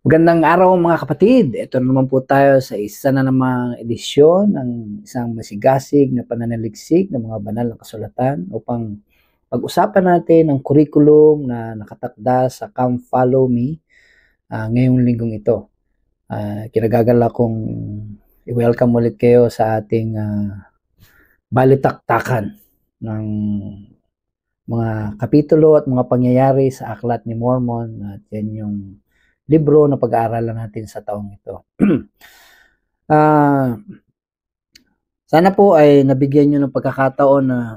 Magandang araw mga kapatid. Ito naman po tayo sa isa na namang edisyon ng isang masigasig na pananaliksik ng mga banal na kasulatan upang pag-usapan natin ang curriculum na nakatakda sa Come Follow Me ngayong linggong ito. Kinagagala kong i-welcome ulit kayo sa ating balitaktakan ng mga kapitulo at mga pangyayari sa Aklat ni Mormon at yan yung libro na pag-aaralan natin sa taong ito. Sana po ay nabigyan nyo ng pagkakataon na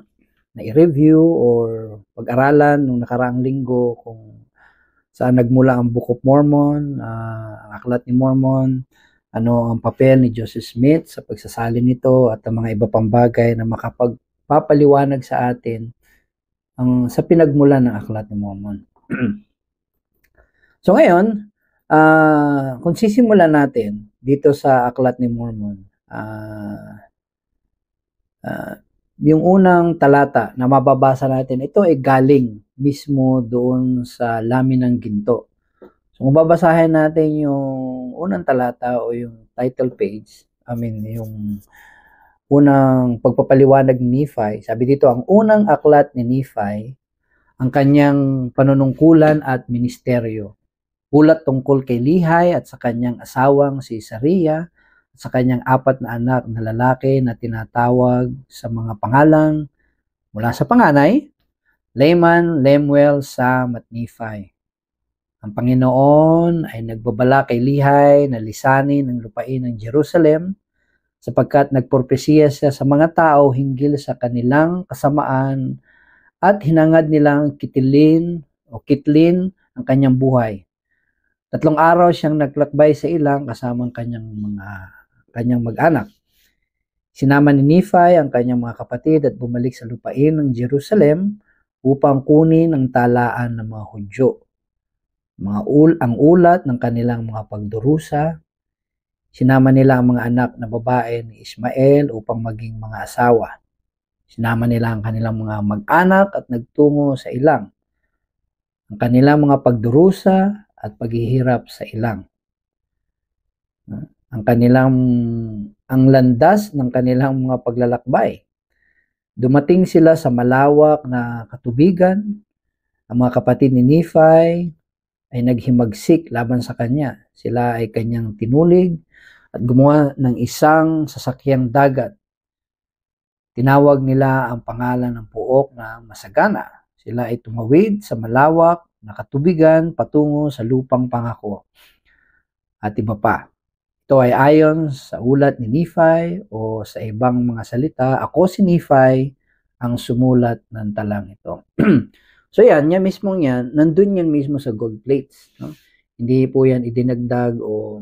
i-review or pag-aralan nung nakaraang linggo kung saan nagmula ang Book of Mormon, ang Aklat ni Mormon, ano ang papel ni Joseph Smith sa pagsasalin nito at ang mga iba pang bagay na makapagpapaliwanag sa atin sa pinagmulan ng Aklat ni Mormon. So ngayon, kung sisimulan natin dito sa Aklat ni Mormon, yung unang talata na mababasa natin, ito ay galing mismo doon sa Lamin ng Ginto. So kung babasahin natin yung unang talata o yung title page, yung unang pagpapaliwanag ni Nephi, sabi dito, ang unang aklat ni Nephi, ang kanyang panunungkulan at ministeryo. Ulat tungkol kay Lehi at sa kanyang asawang si Sariah at sa kanyang 4 na anak na lalaki na tinatawag sa mga pangalang mula sa panganay, Laman, Lemuel, Sam at Nephi. Ang Panginoon ay nagbabala kay Lehi na lisanin ang lupain ng Jerusalem sapagkat nagpropesiya siya sa mga tao hinggil sa kanilang kasamaan at hinangad nilang kitlin ang kanyang buhay. 3 araw siyang naglakbay sa ilang kasamang kanyang mag-anak. Sinama ni Nephi ang kanyang mga kapatid at bumalik sa lupain ng Jerusalem upang kunin ang talaan ng mga Hudyo. Ang ulat ng kanilang mga pagdurusa, sinama nila ang mga anak na babae ni Ismael upang maging mga asawa. Sinama nila ang kanilang mga mag-anak at nagtungo sa ilang. Ang kanilang mga pagdurusa at paghihirap sa ilang. Ang landas ng kanilang mga paglalakbay. Dumating sila sa malawak na katubigan. Ang mga kapatid ni Nephi ay naghimagsik laban sa kanya. Sila ay kanyang tinulig at gumawa ng isang sasakyang dagat. Tinawag nila ang pangalan ng puok na Masagana. Sila ay tumawid sa malawak na katubigan patungo sa lupang pangako. At iba pa. Ito ay ayon sa ulat ni Nephi o sa ibang mga salita, ako si Nephi ang sumulat ng talang ito. So yan nandun yan mismo sa gold plates. No? Hindi po yan idinagdag o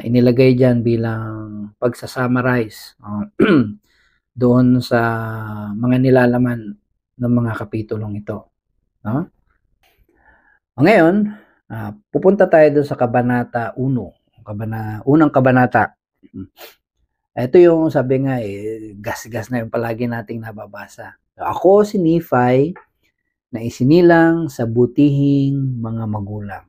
inilagay dyan bilang pagsasummarize doon sa mga nilalaman ng mga kapitulong ito. No? Ngayon, pupunta tayo doon sa Kabanata 1. Unang kabanata. Ito yung sabi nga gas-gas na yung palagi nating nababasa. So, ako si Nephi na isinilang sa butihing mga magulang.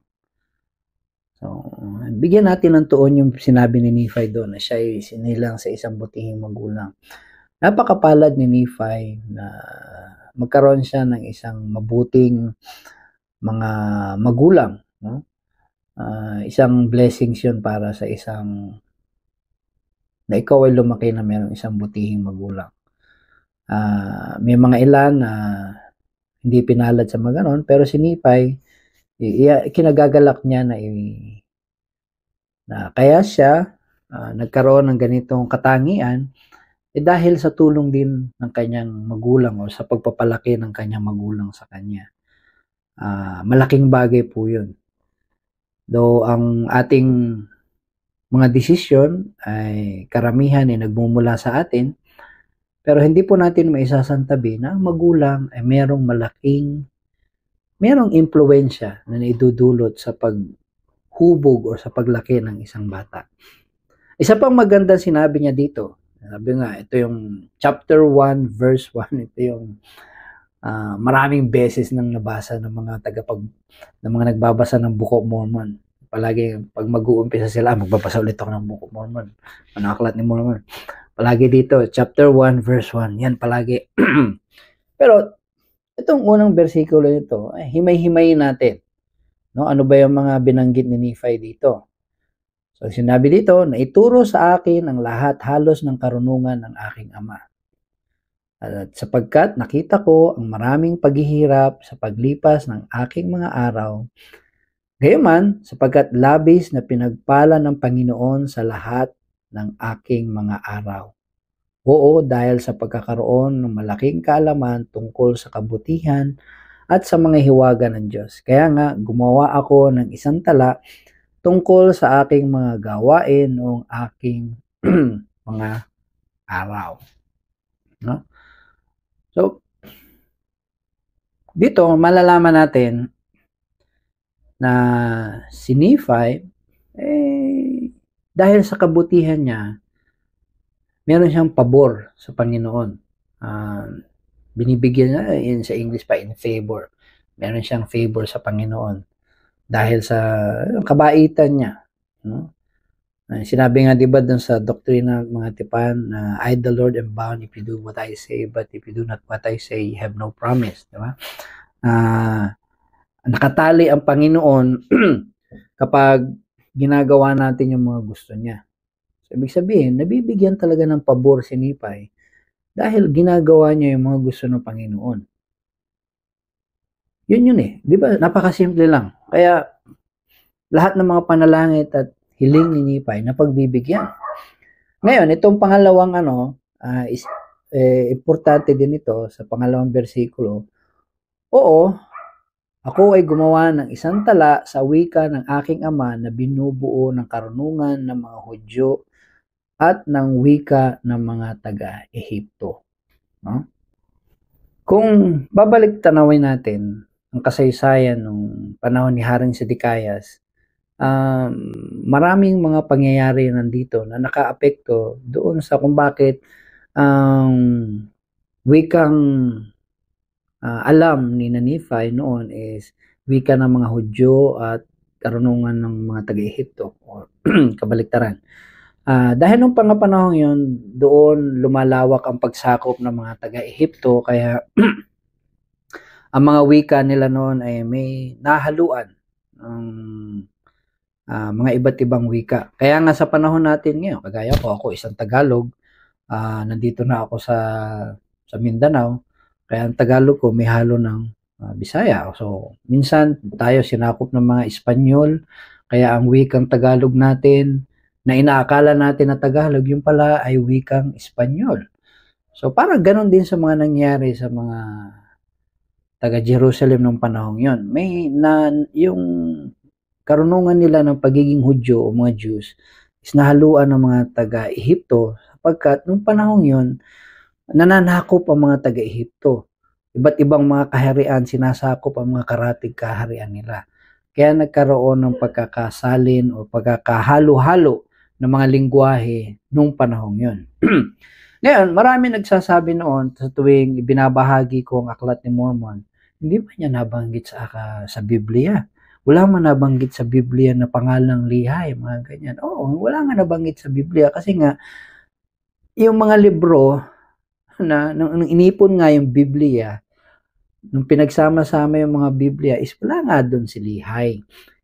So, bigyan natin ng tuon yung sinabi ni Nephi doon na siya ay isinilang sa isang butihing magulang. Napakapalad ni Nephi na magkaroon siya ng isang mabuting mga magulang. No? Isang blessings yun para sa isang na ikaw ay lumaki na mayroong isang butihing magulang. May mga ilan na hindi pinalad sa mga ganon, pero si Nephi, kinagagalak niya na kaya siya nagkaroon ng ganitong katangian dahil sa tulong din ng kanyang magulang o sa pagpapalaki ng kanyang magulang sa kanya. Malaking bagay po yun. Though ang ating mga desisyon ay karamihan ay nagmumula sa atin, pero hindi po natin maisasantabi na ang magulang ay merong impluwensya na naidudulot sa paghubog o sa paglaki ng isang bata. Isa pang magandang sinabi niya dito, sabi nga, ito yung chapter 1 verse 1, ito yung maraming beses nang nabasa ng mga nagbabasa ng Book of Mormon. Palagi pag mag-uumpisa sila, magbabasa ulit ako ng Book of Mormon. Ano aklat ni Mormon? Palagi dito, chapter 1, verse 1. Yan palagi. Pero itong unang bersikulo nito, himay-himayin natin. No, ano ba yung mga binanggit ni Nephi dito? So sinabi dito, na ituro sa akin ang lahat halos ng karunungan ng aking ama. At sapagkat nakita ko ang maraming paghihirap sa paglipas ng aking mga araw, gayaman sapagkat labis na pinagpala ng Panginoon sa lahat ng aking mga araw. Oo, dahil sa pagkakaroon ng malaking kaalaman tungkol sa kabutihan at sa mga hiwaga ng Diyos. Kaya nga, gumawa ako ng isang tala tungkol sa aking mga gawain noong aking mga araw. No? So, dito malalaman natin na si Nephi, dahil sa kabutihan niya, meron siyang pabor sa Panginoon. Binibigyan niya, sa English pa, in favor. Meron siyang favor sa Panginoon dahil sa kabaitan niya. No? Sinabi nga diba dun sa doktrina ng mga tipan na I the Lord am bound if you do what I say, but if you do not what I say, you have no promise. Diba? Nakatali ang Panginoon kapag ginagawa natin yung mga gusto niya. So, ibig sabihin, nabibigyan talaga ng pabor si Nephi dahil ginagawa niya yung mga gusto ng Panginoon. Yun eh. Di ba? Napakasimple lang. Kaya lahat ng mga panalangit at hiling ni Nephi na pagbibigyan. Ngayon, itong pangalawang importante din ito sa pangalawang bersikulo. Oo, ako ay gumawa ng isang tala sa wika ng aking ama na binubuo ng karunungan ng mga Hudyo at ng wika ng mga taga-Ehipto. No? Kung babalik tanawin natin ang kasaysayan ng panahon ni Haring Sedekiyas, maraming mga pangyayari nandito na nakaapekto doon sa kung bakit wikang alam ni Nephi noon is wika ng mga Hudyo at karunungan ng mga taga-Ehipto o kabaliktaran. Dahil nung panahon yun, doon lumalawak ang pagsakop ng mga taga-Ehipto, kaya ang mga wika nila noon ay may nahaluan ng mga iba't ibang wika. Kaya nga sa panahon natin ngayon, kagaya ko, ako isang Tagalog, nandito na ako sa Mindanao, kaya ang Tagalog ko may halo ng Bisaya. So, minsan tayo sinakop ng mga Espanyol, kaya ang wikang Tagalog natin, na inaakala natin na Tagalog, yung pala ay wikang Espanyol. So, parang ganon din sa mga nangyari sa mga taga-Jerusalem ng panahon yon. Yung karunungan nila ng pagiging Hudyo o mga Jews is nahaluan ng mga taga-Ehipto sapagkat nung panahon yon, nananakop ang mga taga-Ehipto. Iba't ibang mga kaharian sinasakop ang mga karatig kaharian nila. Kaya nagkaroon ng pagkakasalin o pagkakahalo-halo ng mga lingwahe nung panahon yon. Ngayon, marami nagsasabi noon sa tuwing binabahagi ko ang aklat ni Mormon, hindi ba niya nabanggit sa Biblia? Wala man nabanggit sa Biblia na pangalang Lihay, mga ganyan. Oo, wala nga nabanggit sa Biblia kasi nga yung mga libro na nung inipon nga yung Biblia, nung pinagsama-sama yung mga Biblia, is wala nga doon si Lihay.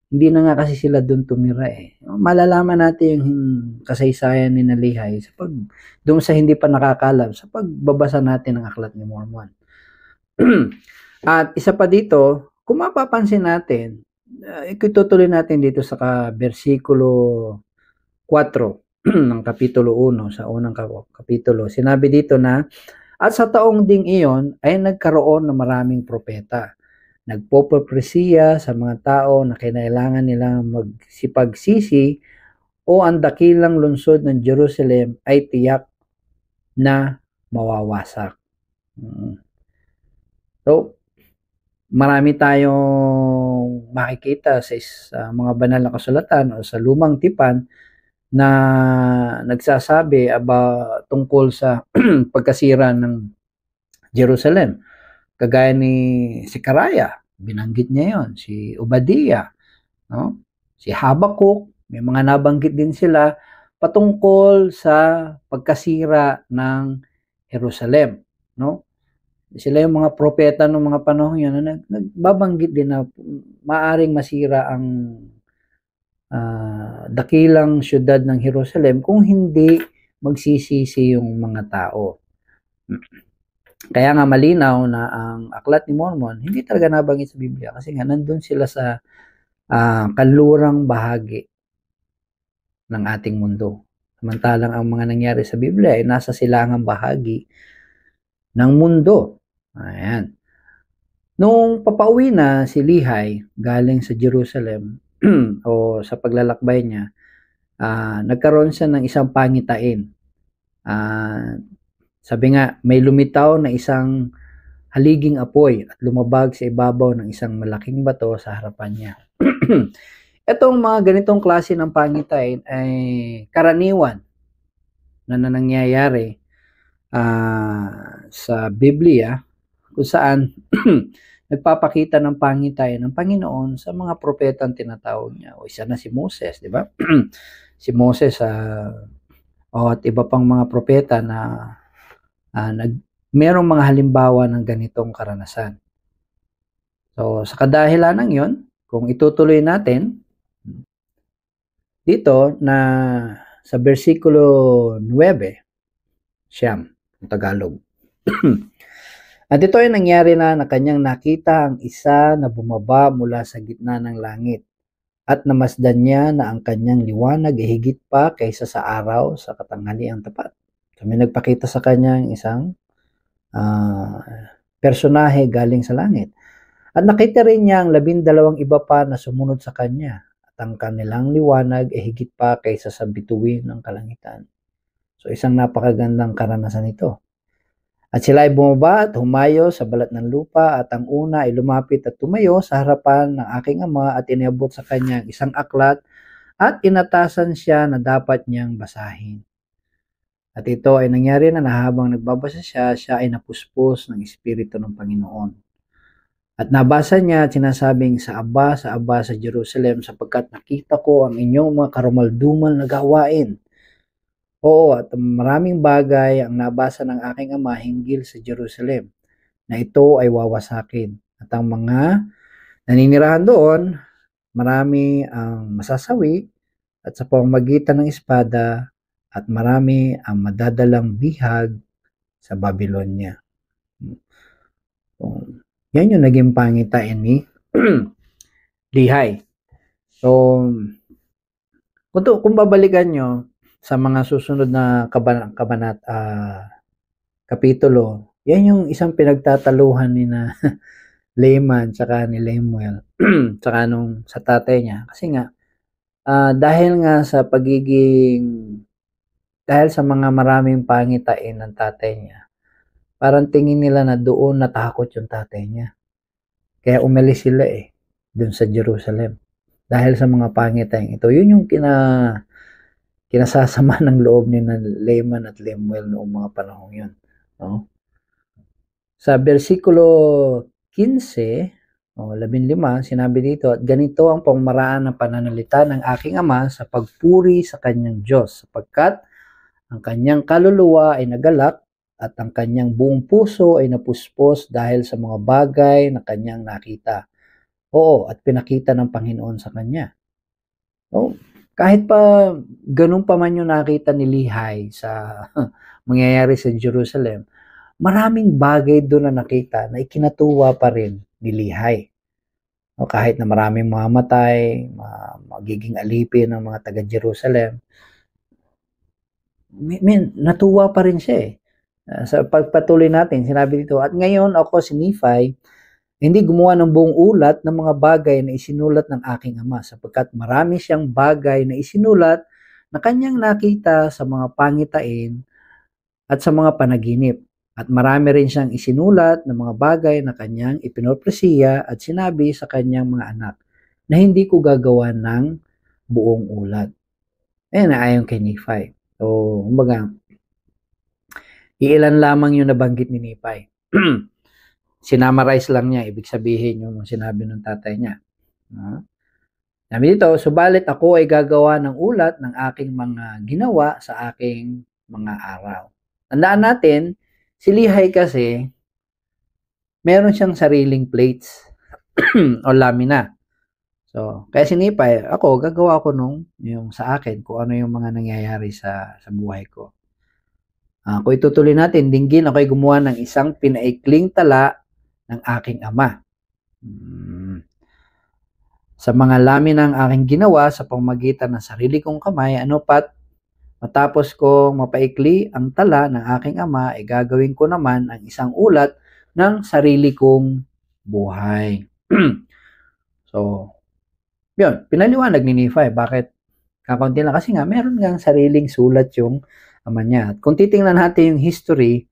Hindi na nga kasi sila doon tumira eh. Malalaman natin yung kasaysayan ni Lihay doon sa hindi pa nakakalam, sa pagbabasa natin ng aklat ni Mormon. At isa pa dito, kung mapapansin natin, itutuloy natin dito sa versikulo 4 ng kapitulo 1, sa unang kapitulo. Sinabi dito na, at sa taong ding iyon ay nagkaroon ng maraming propeta. Nagpopropresiya sa mga tao na kinailangan nilang magsipagsisi o ang dakilang lungsod ng Jerusalem ay tiyak na mawawasak. So, marami tayong makikita sa mga banal na kasulatan o sa lumang tipan na nagsasabi tungkol sa pagkasira ng Jerusalem. Kagaya ni Sekaraya, binanggit niya yon, si Obadiah, no? Si Habakuk, may mga nabanggit din sila patungkol sa pagkasira ng Jerusalem, no? Sila yung mga propeta ng mga panahon yun na nagbabanggit din na maaring masira ang dakilang syudad ng Jerusalem kung hindi magsisisi yung mga tao. Kaya nga malinaw na ang Aklat ni Mormon hindi talaga nabanggit sa Biblia kasi nga nandun sila sa kanlurang bahagi ng ating mundo. Samantalang ang mga nangyari sa Biblia ay nasa silangang bahagi ng mundo. Ayan. Nung papauwi na si Lehi galing sa Jerusalem o sa paglalakbay niya, nagkaroon siya ng isang pangitain. Sabi nga, may lumitaw na isang haliging apoy at lumabag sa ibabaw ng isang malaking bato sa harapan niya. Itong mga ganitong klase ng pangitain ay karaniwan na nangyayari sa Biblia kung saan nagpapakita ng pangitain ng Panginoon sa mga propetang tinatawag niya. O isa na si Moses, di ba? Si Moses at iba pang mga propeta na merong mga halimbawa ng ganitong karanasan. So, sa kadahilan ng yon, kung itutuloy natin dito na sa versikulo 9, siyam, ang Tagalog. At ito ay nangyari na kanyang nakita ang isa na bumaba mula sa gitna ng langit at namasdan niya na ang kanyang liwanag ay higit pa kaysa sa araw sa katanghaliang tapat. So may nagpakita sa kanyang isang personahe galing sa langit. At nakita rin niya ang 12 iba pa na sumunod sa kanya at ang kanilang liwanag ay higit pa kaysa sa bituin ng kalangitan. So isang napakagandang karanasan ito. At sila ay bumaba at humayo sa balat ng lupa at ang una ay lumapit at tumayo sa harapan ng aking ama at iniabot sa kanya isang aklat at inatasan siya na dapat niyang basahin. At ito ay nangyari na habang nagbabasa siya ay napuspos ng Espiritu ng Panginoon. At nabasa niya at sinasabing sa Aba sa Jerusalem sapagkat nakita ko ang inyong mga karumaldumal na gawain. Oo, at maraming bagay ang nabasa ng aking ama hinggil sa Jerusalem na ito ay wawasakin. At ang mga naninirahan doon, marami ang masasawi at sa pamamagitan ng espada at marami ang madadalang bihag sa Babylonia. So, yan yung naging pangitain ni Lehi. So, kung babalikan nyo, sa mga susunod na kapitulo, yan yung isang pinagtataluhan ni na Layman tsaka ni Lemuel tsaka nung sa tatay niya. Kasi nga, dahil nga sa dahil sa mga maraming pangitain ng tatay niya, parang tingin nila na doon natakot yung tatay niya. Kaya umalis sila doon sa Jerusalem. Dahil sa mga pangitain ito. Yun yung kinasasama ng loob ni na Layman at Lemuel noong mga panahong yun. No? Sa versikulo 15, 15, sinabi dito, at ganito ang pangmaraan ng pananalita ng aking ama sa pagpuri sa kanyang Diyos, sapagkat ang kanyang kaluluwa ay nagalak at ang kanyang buong puso ay napuspos dahil sa mga bagay na kanyang nakita. Oo, at pinakita ng Panginoon sa kanya. So, kahit pa ganun pa man yung nakita ni Lehi sa mangyayari sa Jerusalem, maraming bagay doon na nakita na ikinatuwa pa rin ni Lehi. O kahit na maraming mamamatay, magiging alipin ng mga taga-Jerusalem, natuwa pa rin siya sa pagpatuloy natin, sinabi dito, at ngayon ako si Nephi, hindi gumawa ng buong ulat ng mga bagay na isinulat ng aking ama sapagkat marami siyang bagay na isinulat na kanyang nakita sa mga pangitain at sa mga panaginip. At marami rin siyang isinulat ng mga bagay na kanyang ipinopresya at sinabi sa kanyang mga anak na hindi ko gagawa ng buong ulat. Ayan na ayon kay Nephi. So, kumbaga, iilan lamang yung nabanggit ni Nephi. sinamarize lang niya, ibig sabihin yung sinabi ng tatay niya. Sabi dito, subalit ako ay gagawa ng ulat ng aking mga ginawa sa aking mga araw. Tandaan natin, si Lehi kasi, meron siyang sariling plates o lamina. So, kaya si Nipay, ako, gagawa ko yung sa akin, kung ano yung mga nangyayari sa buhay ko. Kung itutuloy natin, dinggin ako'y gumawa ng isang pinaikling tala ng aking ama. Sa mga lamin ng aking ginawa sa pamamagitan ng sarili kong kamay, ano pat matapos kong mapaikli ang tala ng aking ama, ay gagawin ko naman ang isang ulat ng sarili kong buhay. So, yun, pinaliwanag ni Nephi. Bakit? Kakaunti lang kasi nga, meron nga sariling sulat yung ama niya. At kung titingnan natin yung history,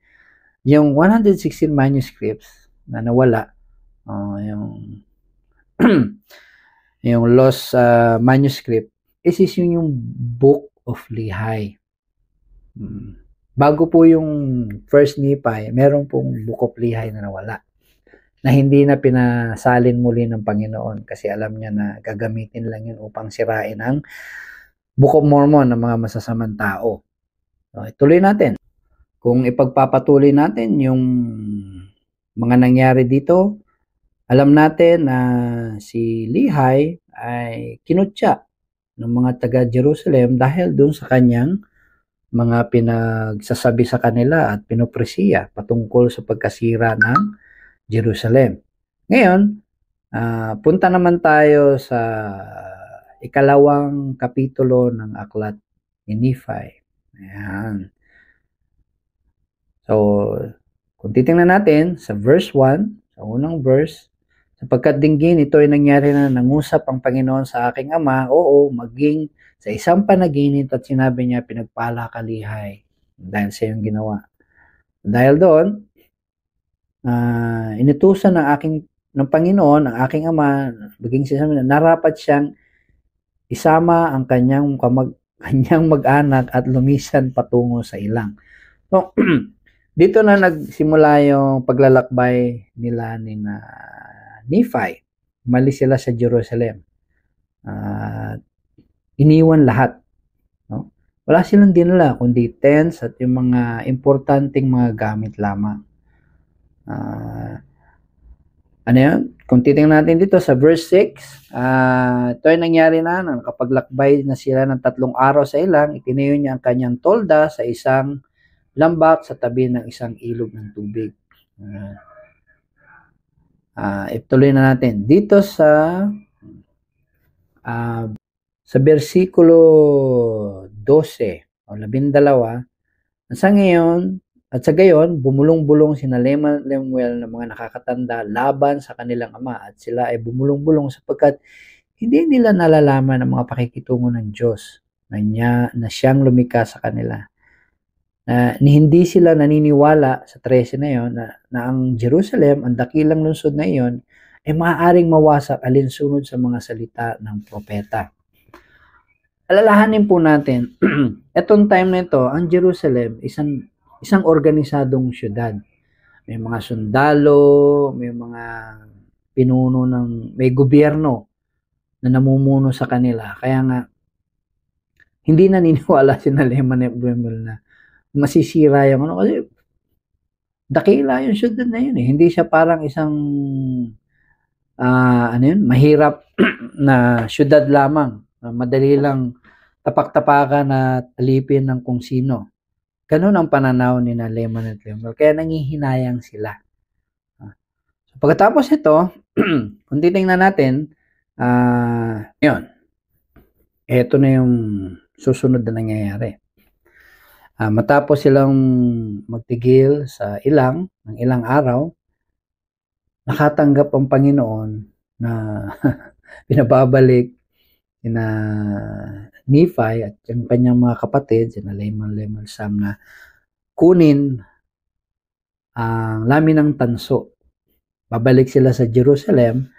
yung 116 manuscripts na nawala, yung lost manuscript, is yung Book of Lehi. Bago po yung First Nephi, meron pong Book of Lehi na nawala, na hindi na pinasalin muli ng Panginoon kasi alam niya na gagamitin lang yun upang sirain ang Book of Mormon ng mga masasamang tao. So, ituloy natin. Kung ipagpapatuloy natin yung mga nangyari dito, alam natin na si Lehi ay kinutya ng mga taga-Jerusalem dahil doon sa kanyang mga pinagsasabi sa kanila at pinopresiya patungkol sa pagkasira ng Jerusalem. Ngayon, punta naman tayo sa ikalawang kapitulo ng aklat ni Nephi. Ayan. So, kung titingnan natin sa verse 1, sa unang verse, sapagkat dinggin ito ay nangyari na nangusap ang Panginoon sa aking ama, oo, maging sa isang panaginip at sinabi niya, pinagpala ka Lehi dahil sa iyong ginawa. Dahil doon, inutusan ng Panginoon ang aking ama, maging sa amin, narapat siyang isama ang kanyang mag-anak at lumisan patungo sa ilang. So, dito na nagsimula yung paglalakbay nila ni Nephi. Umalis sila sa Jerusalem. Iniwan lahat. No? Wala silang dinala, kundi tents at yung mga importanteng mga gamit lamang. Ano yun? Kung titingnan natin dito sa verse 6, ito ay nangyari na, nakapaglakbay na sila ng 3 araw sa ilang, itinayo niya ang kanyang tolda sa isang lambak sa tabi ng isang ilog ng tubig. Ituloy na natin. Dito sa versikulo 12 o 12, sa gayon, bumulong-bulong sina Lemuel ng mga nakakatanda laban sa kanilang ama at sila ay bumulong-bulong sapagkat hindi nila nalalaman ang mga pakikitungo ng Diyos na siyang lumikha sa kanila. Hindi sila naniniwala sa 13 na yon na ang Jerusalem, ang dakilang lungsod na iyon, ay maaaring mawasak alinsunod sa mga salita ng propeta. Alalahanin po natin, etong time na ito, ang Jerusalem, isang organisadong syudad. May mga sundalo, may mga pinuno may gobyerno na namumuno sa kanila. Kaya nga, hindi naniniwala si Lemuel na masisira yung kasi dakila yung syudad na yun eh. Hindi siya parang isang mahirap na syudad lamang. Madali lang tapak-tapakan at alipin ng kung sino. Ganun ang pananaw ni Lemuel at Lemuel. Kaya nangihinayang sila. So, pagkatapos ito, kung titingnan natin, yun. Ito na yung susunod na nangyayari. Matapos silang magtigil sa ng ilang araw, nakatanggap ang Panginoon na pinababalik na Nephi at yung kanyang mga kapatid, sina Lemuel, Sam, na kunin ang laminang tanso. Babalik sila sa Jerusalem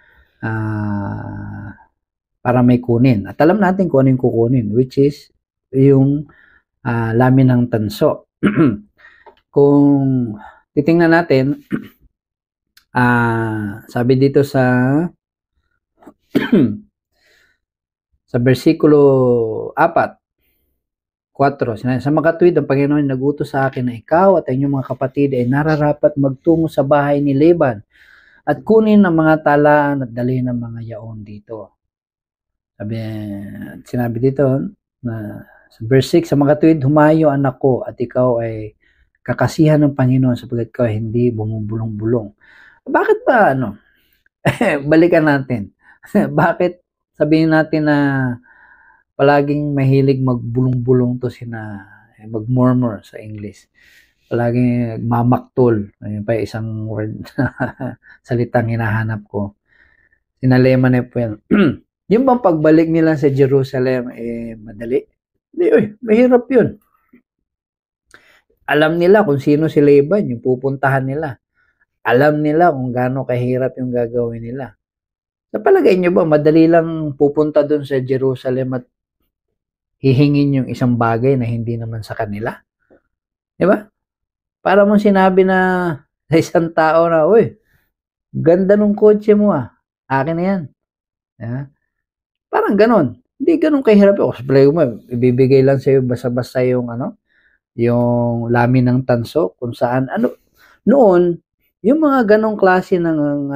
para may kunin. At alam natin kung ano yung kukunin, which is yung laminang tanso. Kung titingnan natin, Sabi dito sa sa bersikulo 4, 4, sinabi, sa makatuwid ang Panginoon ay nagutos sa akin na ikaw at ang inyong mga kapatid ay nararapat magtungo sa bahay ni Laban at kunin ang mga talaan at dalhin ang mga yaon dito. Sinabi dito na sa verse 6, sa makatuwid humayo anak ko at ikaw ay kakasihan ng Panginoon sapagkat ikaw ay hindi bumubulong-bulong. Bakit ba balikan natin. Bakit sabihin natin na palaging mahilig magbulong-bulong to mag-murmur sa English. Palaging mamaktol. Ayun pa isang word salitang hinahanap ko. Sinalema na po yan. Yung bang pagbalik nila sa Jerusalem, madali? Hindi, mahirap yun. Alam nila kung sino si Laban, yung pupuntahan nila. Alam nila kung gaano kahirap yung gagawin nila. Sa palagay nyo ba, madali lang pupunta doon sa Jerusalem at hihingin yung isang bagay na hindi naman sa kanila? Diba? Para mong sinabi na sa isang tao na, uy, ganda nung kotse mo akin na yan. Yeah? Parang ganon. Hindi ganon kahirap. O, sabi mo, ibibigay lang sa'yo basta-basta yung yung lamin ng tanso, kung saan, noon, yung mga ganong klase ng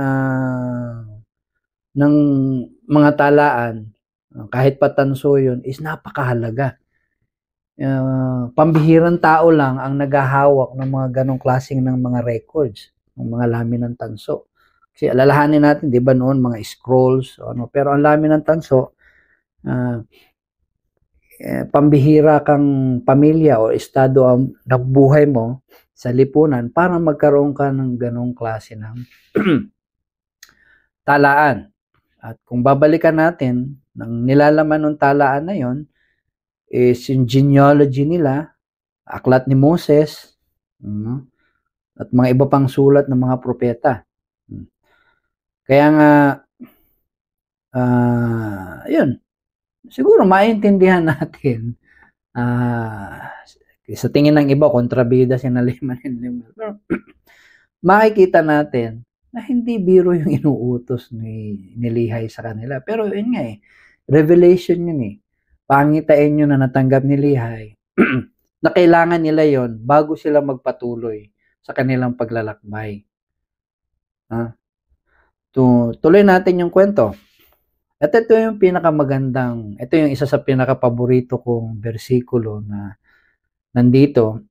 mga talaan, kahit patanso yun, is napakahalaga. Pambihirang tao lang ang naghahawak ng mga ganong klaseng ng mga records, ng mga lamin ng tanso. Kasi alalahanin natin, di ba noon, mga scrolls, pero ang lamin ng tanso, pambihira kang pamilya o estado ang nabuhay mo sa lipunan para magkaroon ka ng ganong klase ng talaan. At kung babalikan natin, ng nilalaman ng talaan na yon is yung genealogy nila, aklat ni Moses, at mga iba pang sulat ng mga propeta. Kaya nga, yun, siguro maintindihan natin, sa tingin ng iba, kontrabida sinaliman. Pero makikita natin na hindi biro yung inuutos ni Lehi sa kanila. Pero yun nga revelation yun Pangitain nyo na natanggap ni Lehi na kailangan nila yon bago sila magpatuloy sa kanilang paglalakbay. Tuloy natin yung kwento. At ito yung ito yung isa sa pinakapaborito kong bersikulo na nandito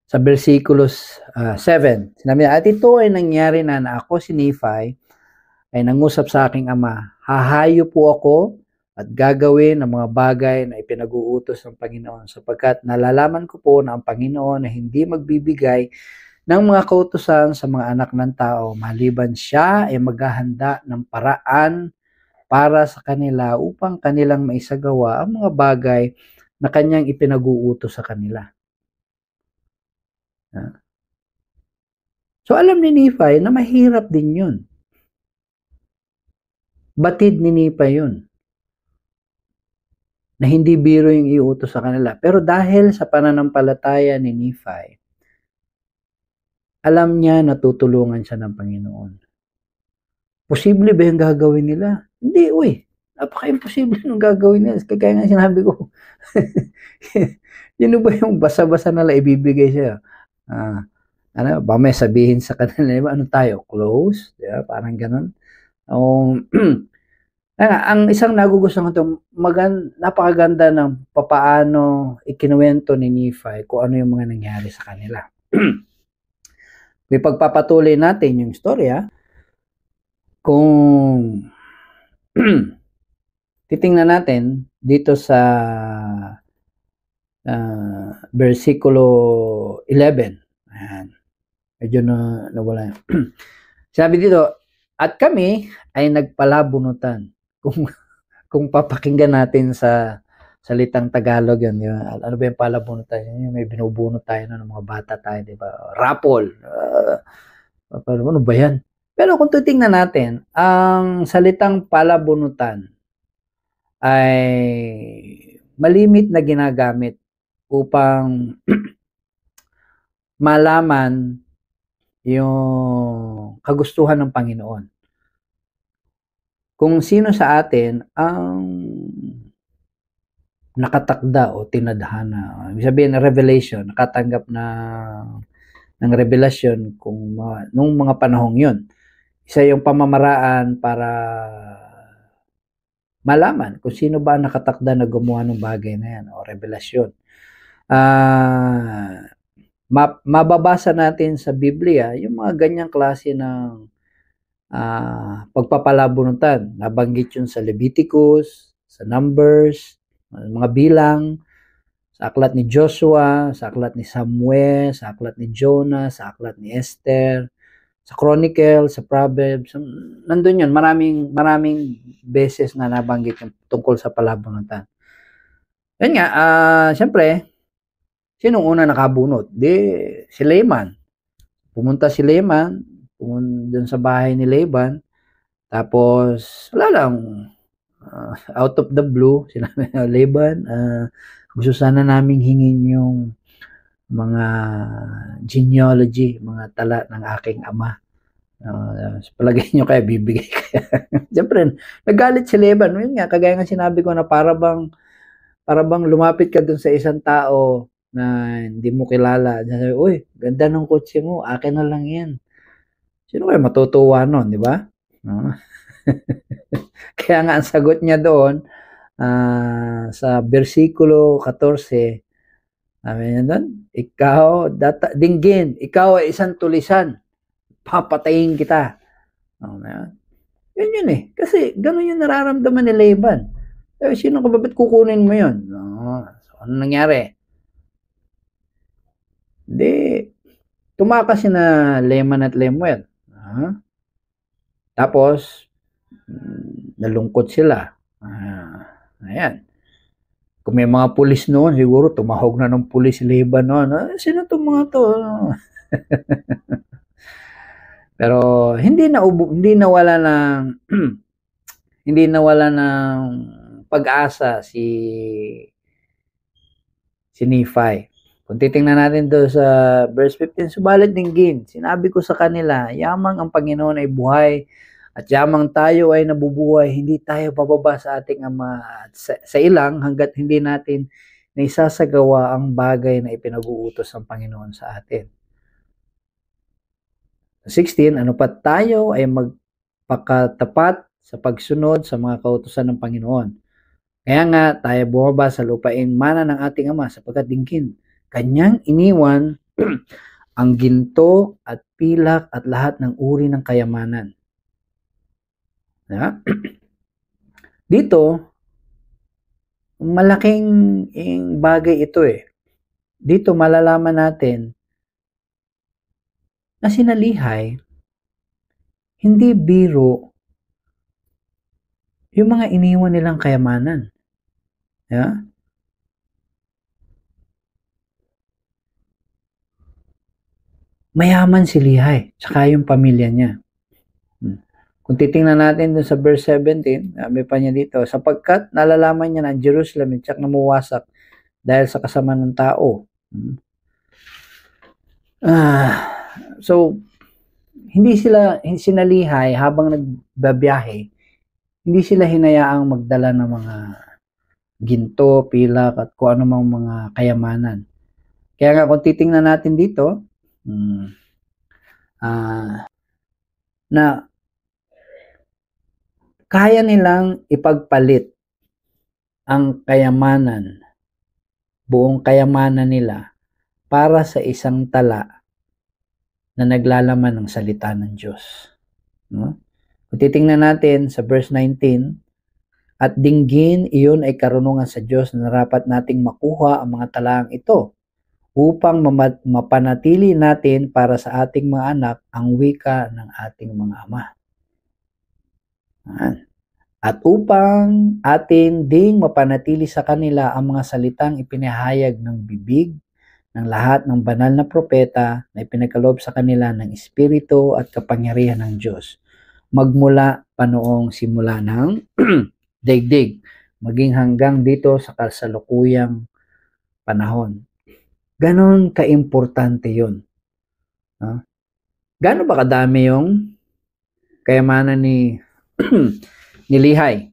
sa versikulos 7. Sinabi niya, at ito ay nangyari na ako si Nephi ay nangusap sa aking ama, hahayo po ako at gagawin ang mga bagay na ipinag-uutos ng Panginoon sapagkat nalalaman ko po na ang Panginoon na hindi magbibigay ng mga kautusan sa mga anak ng tao maliban siya ay maghahanda ng paraan para sa kanila upang kanilang maisagawa ang mga bagay na kanyang ipinag-uutos sa kanila. So alam ni Nephi na mahirap din yun. Batid ni Nephi yun. Na hindi biro yung iutos sa kanila. Pero dahil sa pananampalataya ni Nephi, alam niya na tutulungan siya ng Panginoon. Posible ba yung gagawin nila? Hindi, napaka-imposible yung gagawin nila. Kaya nga sinabi ko, yun ba yung basa-basa nila ibibigay siya? Ba may sabihin sa kanila, ano tayo, close? Diba? Parang ganun. Ang isang nagugustuhan ko napakaganda ng papaano ikinuwento ni Nephi kung ano yung mga nangyari sa kanila. May pagpapatuloy natin yung istorya. Kung titingnan natin dito sa versikulo 11. Ayan. Medyo nawala. Sabi dito, at kami ay nagpalabunutan. Kung papakinggan natin sa salitang Tagalog yan, ano ba yung palabunutan? May binubunot tayo ng mga bata tayo, di ba? Rapol. Ano ba yan? Pero kung titingnan natin, ang salitang palabunutan ay malimit na ginagamit upang malaman yung kagustuhan ng Panginoon. Kung sino sa atin ang nakatakda o tinadhana, ibig sabihin revelation, nakatanggap ng revelasyon nung mga panahong yun. Isa yung pamamaraan para malaman kung sino ba ang nakatakda na gumawa ng bagay na yan o revelasyon. Mababasa natin sa Biblia yung mga ganyang klase ng pagpapalabunutan. Nabanggit yun sa Leviticus, sa Numbers, mga bilang, sa aklat ni Joshua, sa aklat ni Samuel, sa aklat ni Jonah, sa aklat ni Esther, sa Chronicle, sa Proverbs. Nandun yun, maraming beses na nabanggit yung tungkol sa palabunutan. Yan nga, siyempre, sinong una nakabunot? Si Laman. Pumunta si Laman, dun sa bahay ni Laban, tapos wala lang, out of the blue, sinabi na Laban, gusto sana naming hingin yung mga genealogy, mga tala ng aking ama. Palagay nyo kaya bibigay kaya. Siyempre, nagalit si Laban. Yun nga, kagaya nga sinabi ko na para bang lumapit ka dun sa isang tao na hindi mo kilala. Sabi, uy, ganda ng kotse mo, akin na lang yan. Sino kaya matutuwa nun, di ba? Kaya nga ang sagot niya doon sa versikulo 14, sabi niya doon, dinggin, ikaw ay isang tulisan, papatayin kita. Yun eh. Kasi ganun yung nararamdaman ni Laban. Sino ka ba, ba't kukunin mo yun? So, ano nangyari? Tumakas si na Laman at Lemuel. Tapos, nalungkot sila. Ayan. Kung may mga pulis noon, siguro tumahog na ng pulis si Laban noon. Sino itong mga to? Pero hindi nawala ng pag-asa si Nephi. Kung titingnan natin doon sa verse 15, subalit dinggin, sinabi ko sa kanila, yamang ang Panginoon ay buhay at yamang tayo ay nabubuhay, hindi tayo bababa sa ating Ama sa ilang hanggat hindi natin naisasagawa ang bagay na ipinag-uutos ng Panginoon sa atin. 16, ano pa tayo ay magpakatapat sa pagsunod sa mga kautusan ng Panginoon. Kaya nga tayo bumaba sa lupain mana ng ating Ama sapagkat dinggin, kanyang iniwan ang ginto at pilak at lahat ng uri ng kayamanan. Dito, malaking bagay ito eh. Dito malalaman natin na sina Lehi, hindi biro yung mga iniwan nilang kayamanan. Mayaman si Lehi, tsaka yung pamilya niya. Kung titingnan natin dun sa verse 17, sabi pa niya dito, sapagkat nalalaman niya na ang Jerusalem tsak namuwasak dahil sa kasama ng tao. So, hindi sila sinalihay habang nagbabiyahe, hindi sila hinayaang magdala ng mga ginto, pilak, at kung ano mang mga kayamanan. Kaya nga kung titingnan natin dito, na kaya nilang ipagpalit ang kayamanan, buong kayamanan nila para sa isang tala na naglalaman ng salita ng Diyos. Kung titingnan natin sa verse 19, at dinggin iyon ay karunungan sa Diyos na dapat nating makuha ang mga talaang ito upang mapanatili natin para sa ating mga anak ang wika ng ating mga ama. At upang atin ding mapanatili sa kanila ang mga salitang ipinahayag ng bibig ng lahat ng banal na propeta na ipinagkaloob sa kanila ng Espiritu at kapangyarihan ng Diyos, magmula pa noong simula ng daigdig, maging hanggang dito sa kasalukuyang panahon. Ganon kaimportante yun. Gaano ba kadami yung kayamanan ni ni Lehi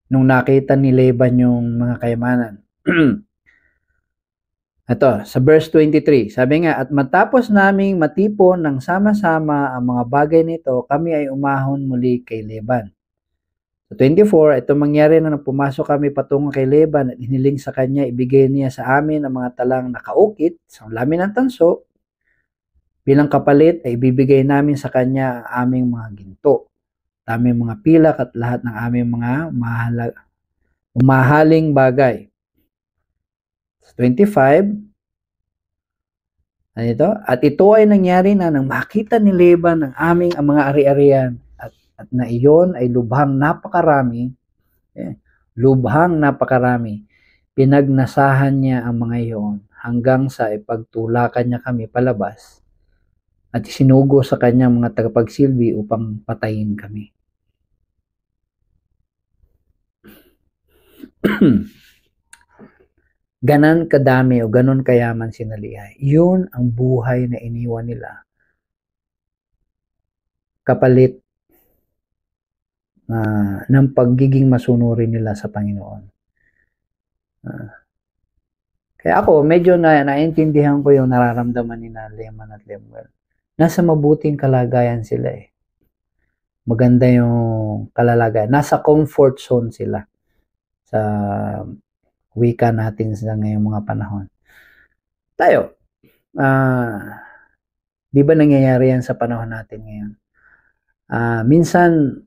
nung nakita ni Laban yung mga kayamanan? Ito, sa verse 23, sabi nga, at matapos naming matipon ng sama-sama ang mga bagay nito, kami ay umahon muli kay Laban. Sa 24, ito mangyari na nang pumasok kami patungo kay Laban at hiniling sa kanya, ibigay niya sa amin ang mga talang nakaukit sa lamin ng tanso. Bilang kapalit ay ibibigay namin sa kanya ang aming mga ginto, aming mga pilak at lahat ng aming mga mahaling bagay. Sa 25, at ito ay nangyari na nang makita ni Laban ang aming ang mga ari-arian at na iyon ay lubhang napakarami. Lubhang napakarami. Pinagnasahan niya ang mga iyon hanggang sa ipagtulakan niya kami palabas at isinugo sa kanya mga tagapagsilbi upang patayin kami. Ganon kadami o ganon kayaman si Lehi. Yun ang buhay na iniwan nila. Kapalit ng pagiging masunurin nila sa Panginoon. Kaya ako, medyo naintindihan ko yung nararamdaman ni Leman at Lemuel. Nasa mabuting kalagayan sila eh. Maganda yung kalalagayan. Nasa comfort zone sila sa wika natin sa ngayong mga panahon. Tayo, di ba nangyayari yan sa panahon natin ngayon? Minsan,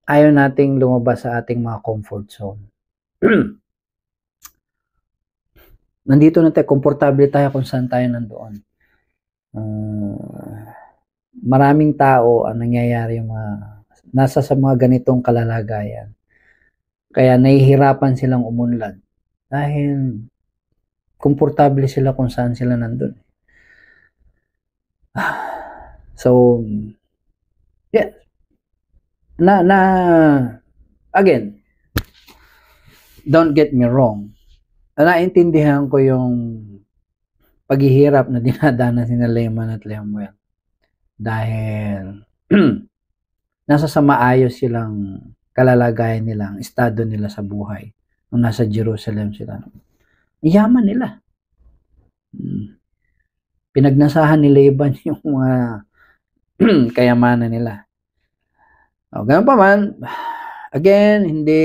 ayaw nating lumabas sa ating mga comfort zone. Nandito na tayo, komportable tayo kung saan tayo nandoon. Maraming tao ang nangyayari yung nasa sa mga ganitong kalalagayan. Kaya nahihirapan silang umunlad dahil komportable sila kung saan sila nandun. So, yeah. Again, don't get me wrong. Naintindihan ko yung paghihirap na dinadanas ni Leman at Lemuel. Dahil nasa sa maayos silang kalalagayan nila, ang estado nila sa buhay. Nung nasa Jerusalem sila. Yaman nila. Pinagnasahan ni Laban yung mga kayamanan nila. Ganun pa man, again, hindi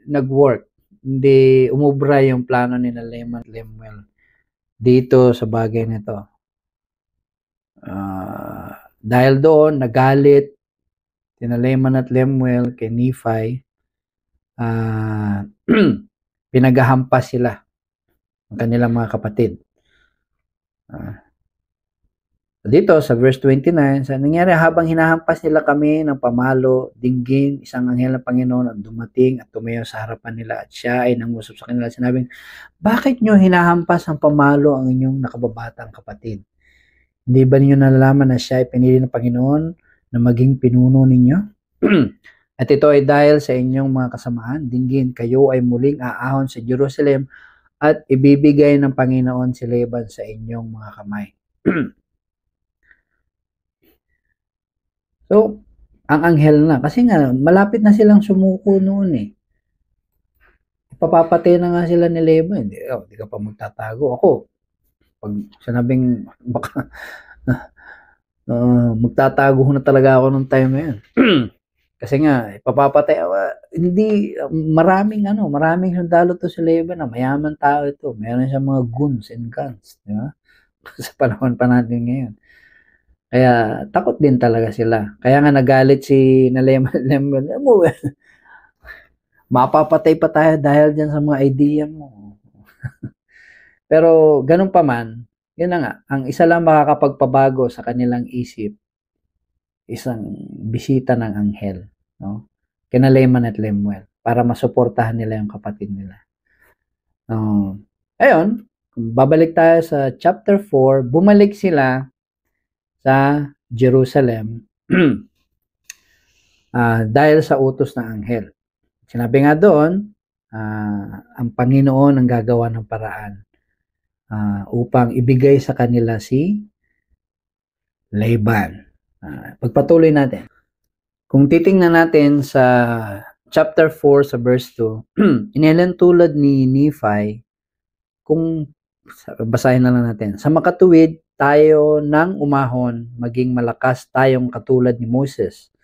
nag-work. Hindi umubra yung plano ni Leman at Lemuel dito sa bagay nito. Dahil doon, nagalit sina Leman at Lemuel kay Nephi, pinagahampas sila ang kanilang mga kapatid. Dito sa verse 29, sa nangyari habang hinahampas nila kami ng pamalo, dinggin, isang anghel ng Panginoon ang dumating at tumayo sa harapan nila at siya ay nangusap sa kanila. Sinabing, bakit nyo hinahampas ang pamalo ang inyong nakababatang kapatid? Hindi ba ninyo nalalaman na siya ay pinili ng Panginoon na maging pinuno ninyo? At ito ay dahil sa inyong mga kasamaan, dinggin, kayo ay muling aahon sa Jerusalem at ibibigay ng Panginoon si Laban sa inyong mga kamay. So, ang anghel na, kasi nga, malapit na silang sumuko noon eh. Ipapapatay na nga sila ni Laban. Hindi ka pa magtatago. Ako, pag sinabing, baka, magtatago na talaga ako nung time na yun. Kasi nga, ipapapatay, hindi, maraming sundalo to si Laban na mayaman tao ito. Meron siyang mga guns and guns. Di ba? Sa panahon pa natin ngayon. Kaya takot din talaga sila. Kaya nga nagalit si Leman. Mapapatay pa tayo dahil dyan sa mga idea mo. Pero ganun pa man, yun na nga, ang isa lang makakapagpabago sa kanilang isip, isang bisita ng anghel, no? Kina Leman at Lemuel, para masuportahan nila yung kapatid nila. Ayun, babalik tayo sa chapter 4, bumalik sila sa Jerusalem dahil sa utos ng anghel. Sinabi nga doon, ang Panginoon ang gagawa ng paraan upang ibigay sa kanila si Laban. Pagpatuloy natin. Kung titingnan natin sa chapter 4 sa verse 2, inilan tulad ni Nephi, kung basahin na lang natin. Sa makatuwid tayo nang umahon, maging malakas tayong katulad ni Moses,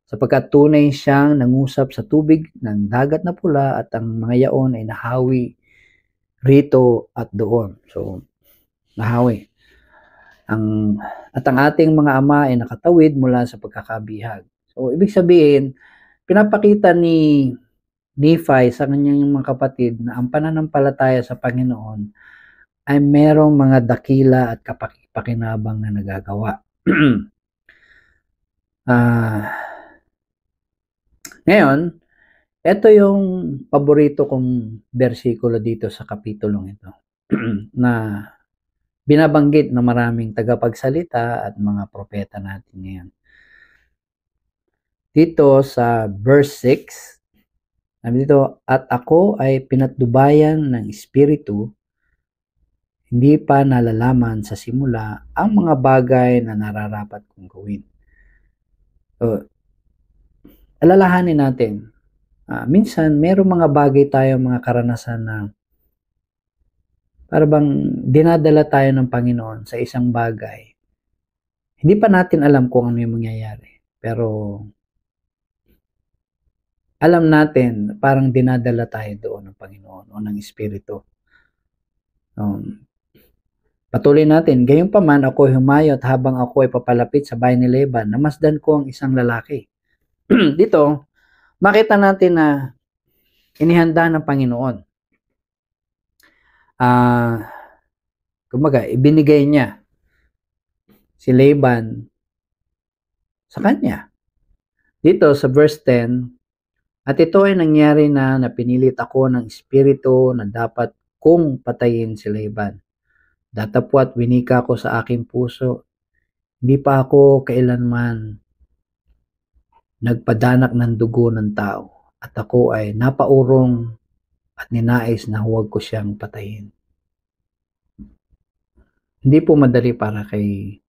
sapagkat tunay siyang nangusap sa tubig ng dagat na pula at ang mga yaon ay nahawi rito at doon. So, nahawi. At ang ating mga ama ay nakatawid mula sa pagkakabihag. So, ibig sabihin, pinapakita ni Nephi sa kanyang mga kapatid na ang pananampalataya sa Panginoon ay merong mga dakila at kapakipakinabang na nagagawa. Ngayon, ito yung paborito kong bersikulo dito sa kapitulong ito na binabanggit na maraming tagapagsalita at mga propeta natin ngayon. Dito sa verse 6, sabi dito, at ako ay pinatnubayan ng Espiritu, hindi pa nalalaman sa simula ang mga bagay na nararapat kong gawin. So, alalahanin natin, minsan merong mga bagay tayo, mga karanasan na para bang dinadala tayo ng Panginoon sa isang bagay. Hindi pa natin alam kung ano yung mangyayari. Pero alam natin parang dinadala tayo doon ng Panginoon o ng Espiritu. Patuloy natin, gayunpaman ako humayot habang ako ay papalapit sa bahay ni Laban, namasdan ko ang isang lalaki. Dito, makita natin na inihanda ng Panginoon. Kumbaga, ibinigay niya si Laban sa kanya. Dito sa verse 10, at ito ay nangyari na napinilit ako ng Espiritu na dapat kong patayin si Laban. Datapwat winika ko sa aking puso, hindi pa ako kailanman nagpadanak ng dugo ng tao, at ako ay napaurong at ninais na huwag ko siyang patayin. Hindi po madali para kay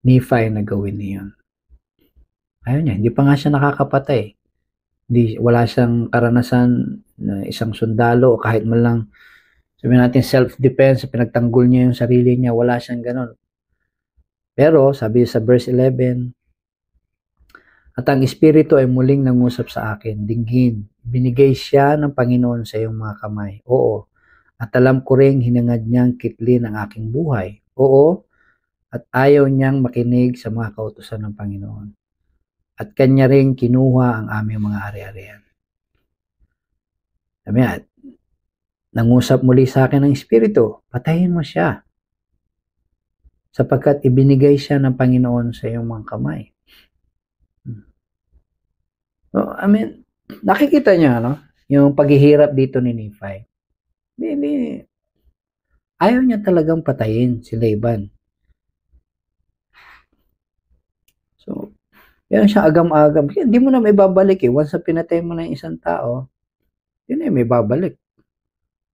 Nephi na gawin niyon. Ayaw niya, hindi pa nga siya nakakapatay. Wala siyang karanasan na isang sundalo o kahit man lang, sabihin natin self-defense, pinagtanggol niya yung sarili niya, wala siyang ganon. Pero sabi sa verse 11, at ang Espiritu ay muling nangusap sa akin, dinggin, binigay siya ng Panginoon sa iyong mga kamay. Oo, at alam ko ring hinangad niyang kitlin ang aking buhay. Oo, at ayaw niyang makinig sa mga kautusan ng Panginoon. At kanya ring kinuha ang aming mga ari-arian. Sabi niya, nangusap muli sa akin ng Espiritu, patayin mo siya, sapagkat ibinigay siya ng Panginoon sa iyong mga kamay. So, nakikita niyo, yung paghihirap dito ni Nephi. Ayaw niya talagang patayin si Laban. So, yan siya agam-agam. Hindi mo na may babalik eh. Once na pinatay mo na yung isang tao, yun ay may babalik.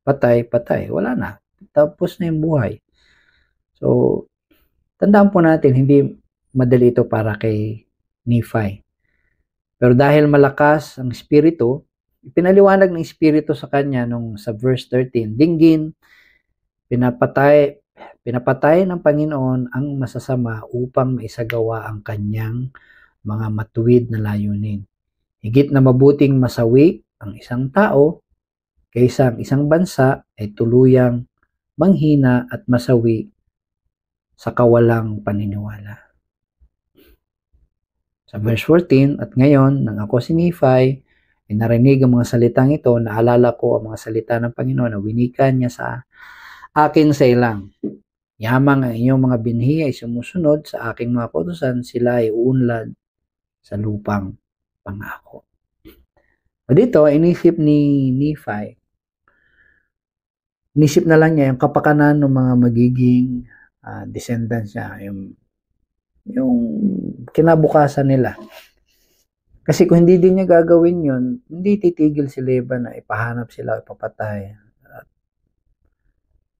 Patay. Wala na. Tapos na yung buhay. So, tandaan po natin, hindi madali ito para kay Nephi. Pero dahil malakas ang Espiritu, pinaliwanag ng Espiritu sa kanya nung sa verse 13, dinggin, pinapatay ng Panginoon ang masasama upang maisagawa ang kanyang mga matuwid na layunin. Higit na mabuting masawi ang isang tao kaysa ang isang bansa ay tuluyang manghina at masawi sa kawalang paniniwala. Sa verse 14, at ngayon, nang ako si Nephi, ay narinig ang mga salitang ito, naalala ko ang mga salita ng Panginoon na winikan niya sa akin sa ilang. Yamang ang inyong mga binhi ay sumusunod sa aking mga kautusan, sila ay uunlad sa lupang pangako. O dito, inisip ni Nephi, inisip na lang niya yung kapakanan ng mga magiging descendants niya, yung kinabukasan nila. Kasi kung hindi din niya gagawin yun, hindi titigil si Laban na ipahanap sila o ipapatay.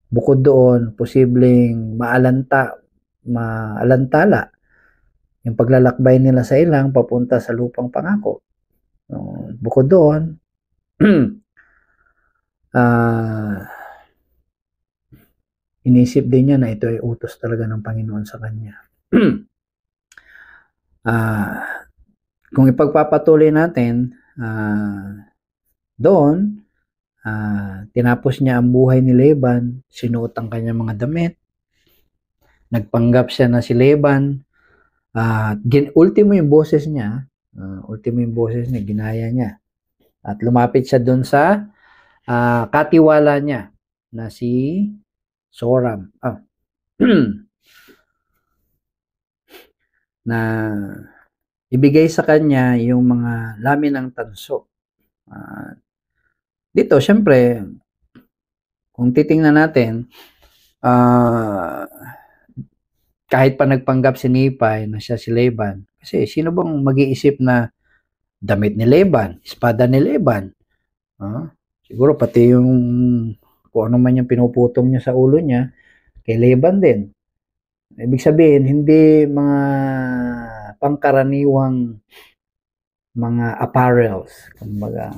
Bukod doon, posibleng maalantala yung paglalakbay nila sa ilang papunta sa lupang pangako. Bukod doon, inisip din niya na ito ay utos talaga ng Panginoon sa kanya. Kung ipagpapatuloy natin, doon, tinapos niya ang buhay ni Laban, sinuot ang kanyang mga damit, nagpanggap siya na si Laban, ultimo yung boses niya, ginaya niya. At lumapit siya doon sa katiwala niya na si Zoram. Na ibigay sa kanya yung mga lamin ng tanso. Dito, syempre, kung titingnan natin, kahit pa nagpanggap si Nephi na siya si Laban, kasi sino bang mag-iisip na damit ni Laban, espada ni Laban? Siguro pati yung kung ano man yung pinuputong niya sa ulo niya, kay Laban din. Ibig sabihin, hindi mga pangkaraniwang mga apparels, kumbaga,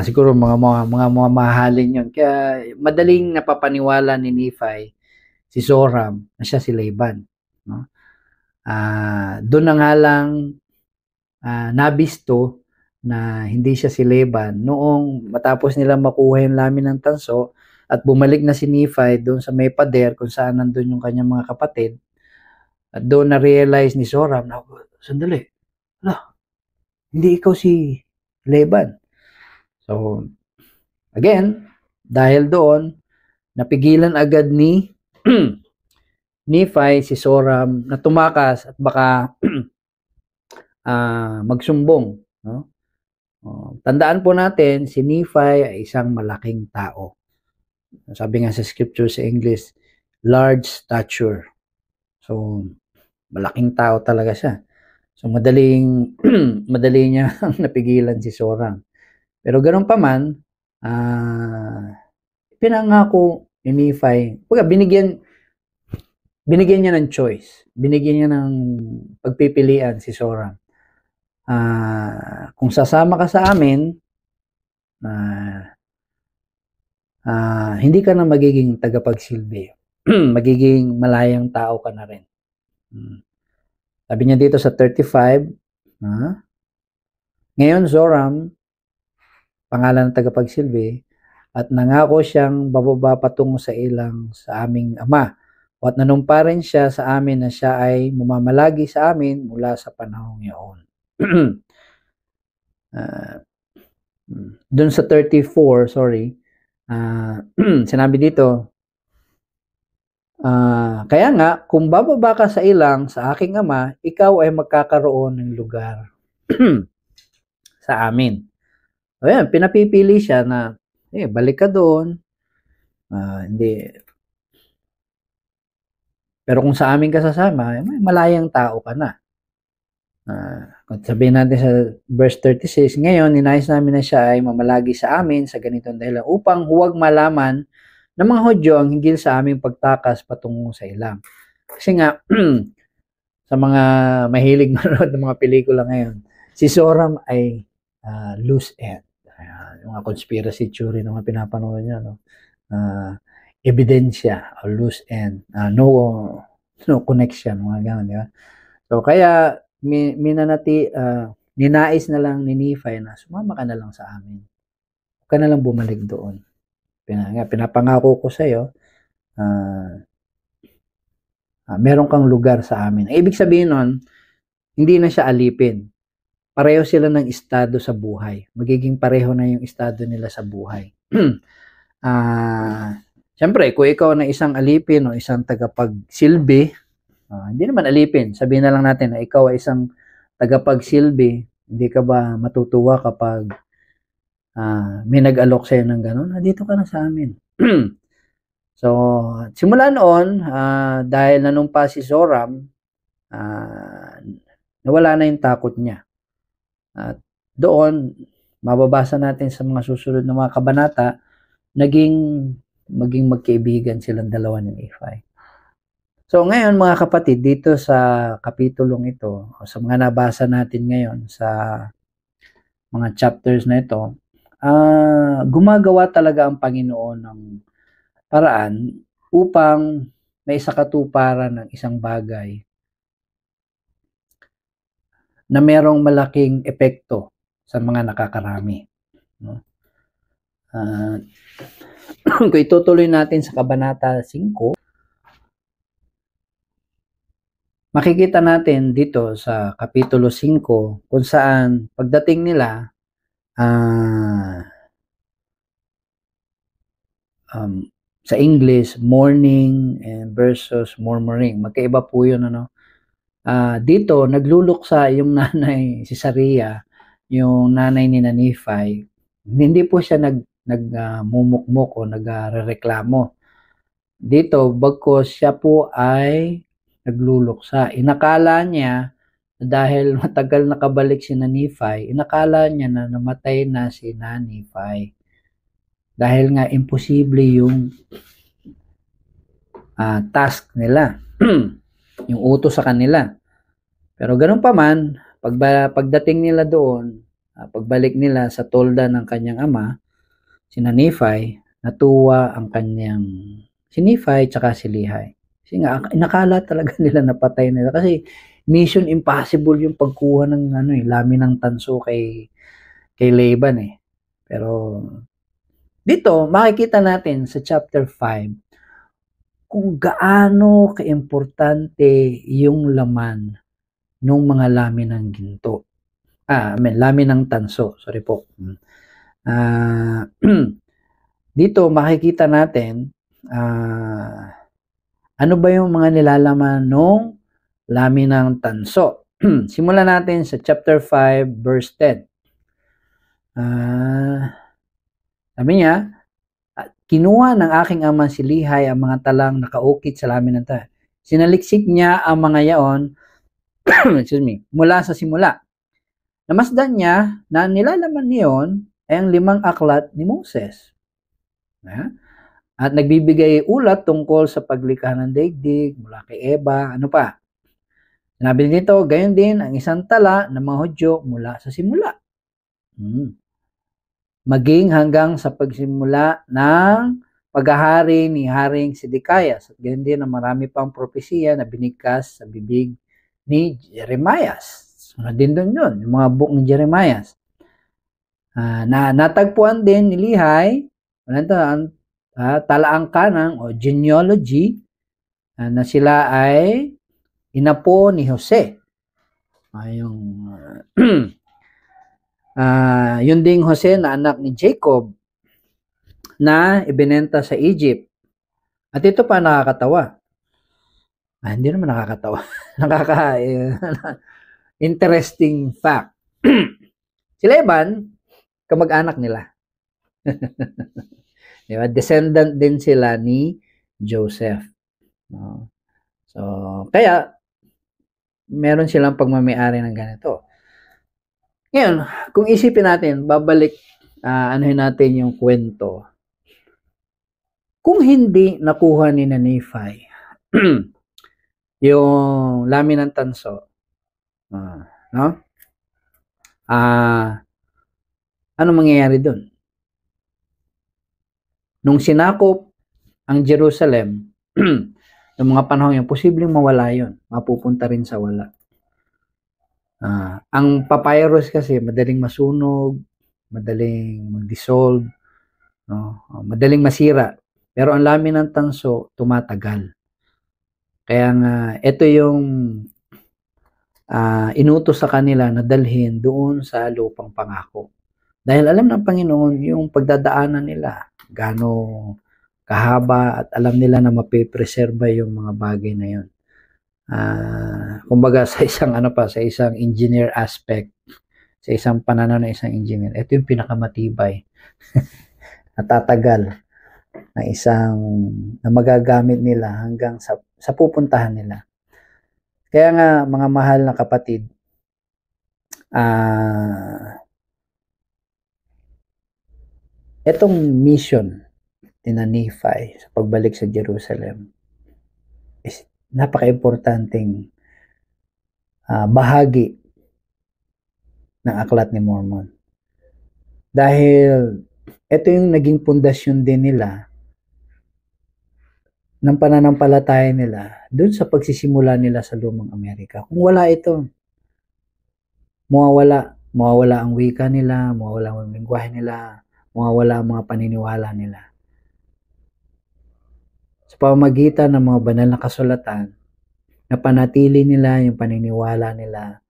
siguro mga mahalin yun. Kaya madaling napapaniwala ni Nephi si Zoram na siya si Laban. No? Doon na nga lang nabisto na hindi siya si Laban noong matapos nila makuha yung lamin ng tanso at bumalik na si Nephi doon sa may pader kung saan nandun yung kanyang mga kapatid. At doon na-realize ni Zoram na, sandali, hindi ikaw si Laban. So, again, dahil doon, napigilan agad ni Nephi si Zoram na tumakas at baka magsumbong. No? Tandaan po natin, si Nephi ay isang malaking tao. Sabi nga sa scripture sa English, large stature. So, malaking tao talaga siya. So, madali niya napigilan si Zoram. Pero ganoon pa man, pinangako ni Nephi, binigyan niya ng choice. Binigyan niya ng pagpipilian si Zoram. Kung sasama ka sa amin, hindi ka na magiging tagapagsilbi. Magiging malayang tao ka na rin. Sabi niya dito sa 35, ngayon Zoram, pangalan ng tagapagsilbi, at nangako siyang bababa patungo sa ilang sa aming ama. At nanumpa rin siya sa amin na siya ay mamamalagi sa amin mula sa panahong iyon. Doon sa 34, sinabi dito, kaya nga, kung bababa ka sa ilang sa aking ama, ikaw ay magkakaroon ng lugar sa amin. So, yan, pinapipili siya na, balik ka doon. Hindi. Pero kung sa amin ka sasama, malayang tao ka na. Kung sabihin natin sa verse 36, ngayon, ninais namin na siya ay mamalagi sa amin sa ganitong dahilan upang huwag malaman ng mga Hudyo ang hinggil sa aming pagtakas patungo sa ilang. Kasi nga, sa mga mahilig manood ng mga pelikula ngayon, si Zoram ay loose end. Yung mga conspiracy theory na mga pinapanood niya, no? Ebidensya o loose end, no connection, mga gano'n, di ba? So, kaya, ninais na lang ni Nephi na sumama ka na lang sa amin. Huwag ka na lang bumalik doon. Pinapangako ko sa iyo, meron kang lugar sa amin. Ibig sabihin nun, hindi na siya alipin. Pareho sila ng estado sa buhay. Magiging pareho na yung estado nila sa buhay. Siyempre, kung ikaw na isang alipin o isang tagapagsilbi, hindi naman alipin. Sabihin na lang natin na ikaw ay isang tagapagsilbi, hindi ka ba matutuwa kapag may nag-alok sa'yo ng gano'n? Dito ka na sa amin. So, simula noon, dahil nanumpa si Zoram, nawala na yung takot niya. At doon, mababasa natin sa mga susunod na mga kabanata, naging maging magkaibigan silang dalawa ni Nephi. So ngayon mga kapatid, dito sa kapitulong ito, o sa mga nabasa natin ngayon sa mga chapters na ito, gumagawa talaga ang Panginoon ng paraan upang may sakatuparan ng isang bagay na merong malaking epekto sa mga nakakarami. No? Kung itutuloy natin sa Kabanata 5, makikita natin dito sa Kapitulo 5 kung saan pagdating nila, sa English, mourning versus murmuring. Magkaiba po yun, ano? Dito, nagluluksa yung nanay, si Saria, yung nanay ni Nephi. Hindi po siya nagmumukmuk o nagrereklamo. Dito, bagkus siya po ay nagluluksa. Inakala niya, dahil matagal nakabalik si Nephi, inakala niya na namatay na si Nephi. Dahil nga imposible yung task nila, yung utos sa kanila. Pero ganun pa man, pagdating nila doon, pagbalik nila sa tolda ng kanyang ama, si Nephi, natuwa ang kanyang si Nephi tsaka si Lehi. Kasi nga, inakala talaga nila napatay nila. Kasi mission impossible yung pagkuha ng lamin ng tanso kay Laban eh. Pero dito, makikita natin sa chapter 5 kung gaano kaimportante yung laman ng mga lamin ng ginto. Lamin ng tanso. Sorry po. Dito, makikita natin ano ba yung mga nilalaman ng lamin ng tanso. Simulan natin sa chapter 5, verse 10. Sabi niya, kinuha ng aking ama si Lehi ang mga talang nakaukit sa lamin ng tanso. Sinaliksik niya ang mga yaon mula sa simula. Namasdan niya na nilalaman niyon ay ang 5 aklat ni Moses. At nagbibigay ulat tungkol sa paglikha ng daigdig mula kay Eva. Ano pa? Sinabi nito, gayon din ang isang tala ng mga Hudyo mula sa simula. Maging hanggang sa pagsimula ng paghahari ni Haring Sidikayas. At gayon din ang marami pang propesiya na binigkas sa bibig ni Jeremias. Sunod din doon yun, yung mga book ni Jeremias. Na natagpuan din ni Lehi, talaang kanang o genealogy, na sila ay inapo ni Jose. Yun ding Jose na anak ni Jacob na ibinenta sa Egypt. At ito pa nakakatawa. Hindi naman nakakatawa. Interesting fact. Si Laban, kamag-anak nila. Diba? Descendant din sila ni Joseph. So, kaya meron silang pagmamayari ng ganito. Ngayon, kung isipin natin, babalik, anuhin natin yung kwento. Kung hindi nakuha ni Nephi yung lamin ng tanso, ano mangyayari doon? Nung sinakop ang Jerusalem, ng mga panahon yun, posibleng mawala yun. Mapupunta rin sa wala. Ang papyrus kasi madaling masunog, madaling mag-dissolve, madaling masira. Pero ang lamin ng tanso tumatagal. Kaya nga ito yung inutos sa kanila na dalhin doon sa lupang pangako. Dahil alam ng Panginoon yung pagdadaanan nila, gaano kahaba, at alam nila na mapipreserba yung mga bagay na yun. Kumbaga sa isang sa isang engineer aspect, sa isang pananaw ng isang engineer, ito yung pinakamatibay natatagal na magagamit nila hanggang sa pupuntahan nila. Kaya nga mga mahal na kapatid, etong mission ni Nephi sa pagbalik sa Jerusalem is napaka-importanting bahagi ng Aklat ni Mormon. Dahil ito yung naging pundasyon din nila ng pananampalataya nila dun sa pagsisimula nila sa Lumang Amerika. Kung wala ito, mawawala ang wika nila, mawawala ang lengguwahe nila, mawawala ang mga paniniwala nila. Sa pamamagitan ng mga banal na kasulatan, napanatili nila yung paniniwala nila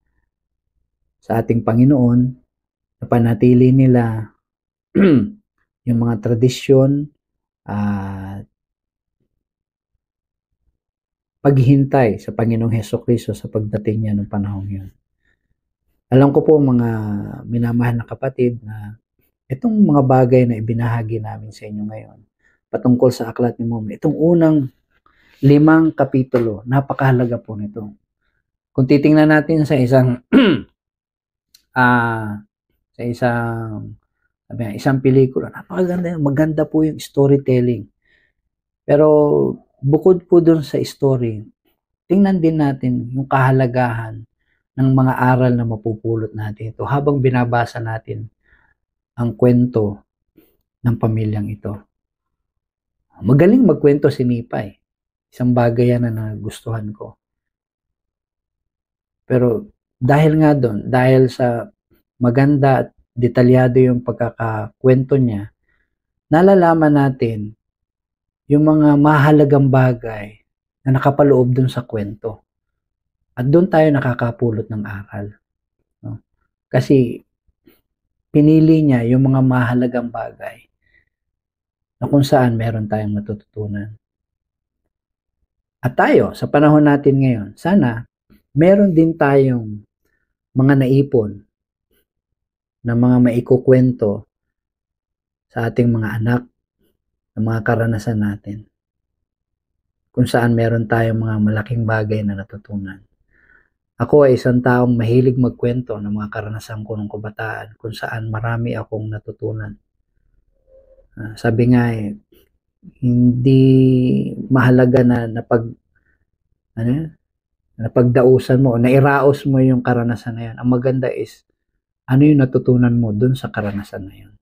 sa ating Panginoon, napanatili nila yung mga tradisyon at paghihintay sa Panginoong Hesukristo sa pagdating niya ng panahong yun. Alam ko po mga minamahal na kapatid na itong mga bagay na ibinahagi namin sa inyo ngayon patungkol sa Aklat ni Mormon, itong unang 5 kapitulo, napakahalaga po nito. Kung titingnan natin sa isang isang pelikula, napakaganda, maganda po yung storytelling. Pero bukod po dun sa story, tingnan din natin yung kahalagahan ng mga aral na mapupulot natin ito habang binabasa natin ang kwento ng pamilyang ito. Magaling magkwento si Nephi. Isang bagay yan na nagustuhan ko. Pero dahil nga doon, dahil sa maganda at detalyado yung pagkakakwento niya, nalalaman natin yung mga mahalagang bagay na nakapaloob doon sa kwento. At doon tayo nakakapulot ng aral. No? Kasi pinili niya yung mga mahalagang bagay na kung saan meron tayong matututunan. At tayo, sa panahon natin ngayon, sana meron din tayong mga naipon na mga maikukwento sa ating mga anak na mga karanasan natin. Kung saan meron tayong mga malaking bagay na natutunan. Ako ay isang taong mahilig magkwento ng mga karanasan ko nung kabataan kung saan marami akong natutunan. Sabi nga hindi mahalaga na napagdausan mo o nairaos mo yung karanasan na yan. Ang maganda is ano yung natutunan mo dun sa karanasan na yun.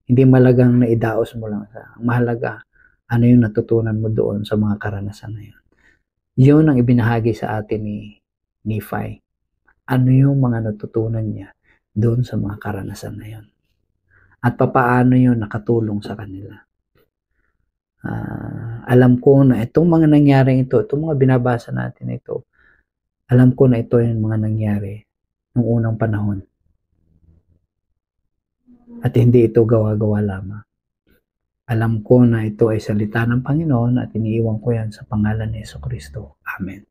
Hindi malagang naidaos mo lang. Ang mahalaga, ano yung natutunan mo doon sa mga karanasan na yun. Yun ang ibinahagi sa atin ni Nephi. Ano yung mga natutunan niya doon sa mga karanasan na yun. At papaano yun nakatulong sa kanila. Alam ko na itong mga nangyari ito, itong mga binabasa natin ito, alam ko na ito yung mga nangyari noong unang panahon. At hindi ito gawa-gawa lamang. Alam ko na ito ay salita ng Panginoon at iniiwan ko yan sa pangalan ni Jesucristo. Amen.